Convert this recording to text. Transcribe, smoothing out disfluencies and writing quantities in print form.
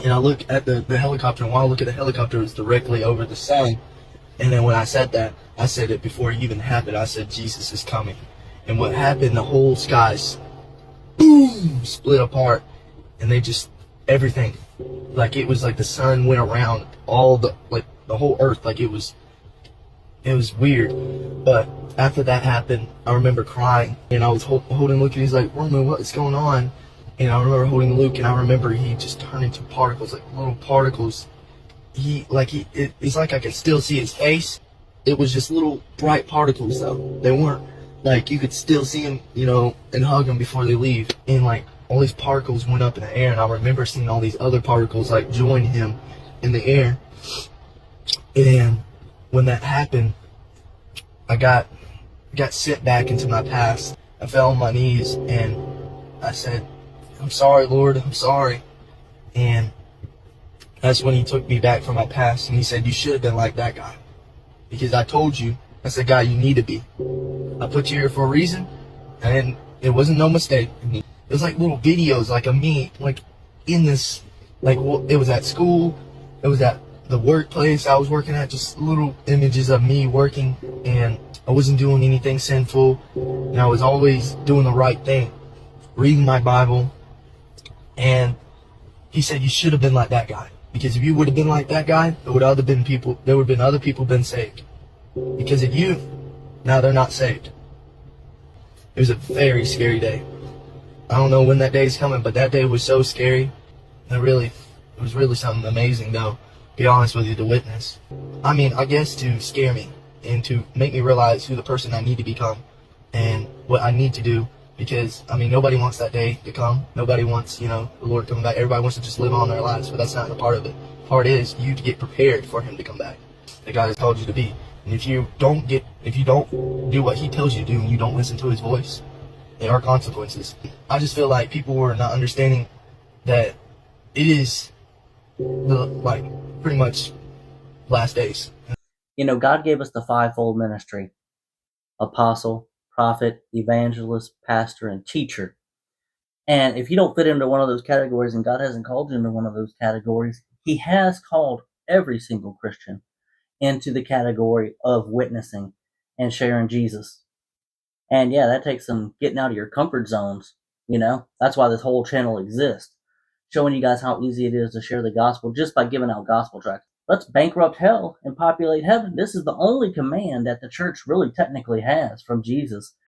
And I look at the helicopter, and while I look at the helicopter, it was directly over the sun. And then when I said that, I said it before it even happened. I said, Jesus is coming. And what happened, the whole skies, boom, split apart. And they just, everything, like it was like the sun went around all the, like the whole earth. Like it was weird. But after that happened, I remember crying. And I was holding Luke, and he's like, Roman, what is going on? And I remember holding Luke, and I remember he just turned into particles, like little particles. It's like I could still see his face. It was just little bright particles though. They weren't, like you could still see him, and hug him before they leave. And like all these particles went up in the air, and I remember seeing all these other particles like join him in the air. And when that happened, I got sent back into my past. I fell on my knees and I said, I'm sorry, Lord, I'm sorry. And that's when he took me back from my past, and he said, you should have been like that guy. Because I told you, that's the guy you need to be. I put you here for a reason, and it wasn't no mistake. It was like little videos, like of me, like in this, like it was at school, it was at the workplace I was working at, just little images of me working, and I wasn't doing anything sinful, and I was always doing the right thing, reading my Bible. And he said, you should have been like that guy. Because if you would have been like that guy, there would have been other people been saved. Because of you, now they're not saved. It was a very scary day. I don't know when that day is coming, but that day was so scary. It was really something amazing though, to be honest with you, to witness. I mean, I guess to scare me and to make me realize who the person I need to become and what I need to do. Because, I mean, nobody wants that day to come. Nobody wants, the Lord coming back. Everybody wants to just live on their lives, but that's not the part of it. The part is you to get prepared for him to come back. The God has called you to be. And if you don't do what he tells you to do, and you don't listen to his voice, there are consequences. I just feel like people were not understanding that it is pretty much last days. God gave us the fivefold ministry: apostle, prophet, evangelist, pastor, and teacher. And if you don't fit into one of those categories, and God hasn't called you into one of those categories, he has called every single Christian into the category of witnessing and sharing Jesus. And yeah, that takes some getting out of your comfort zones. That's why this whole channel exists, showing you guys how easy it is to share the gospel just by giving out gospel tracts. Let's bankrupt hell and populate heaven. This is the only command that the church really technically has from Jesus.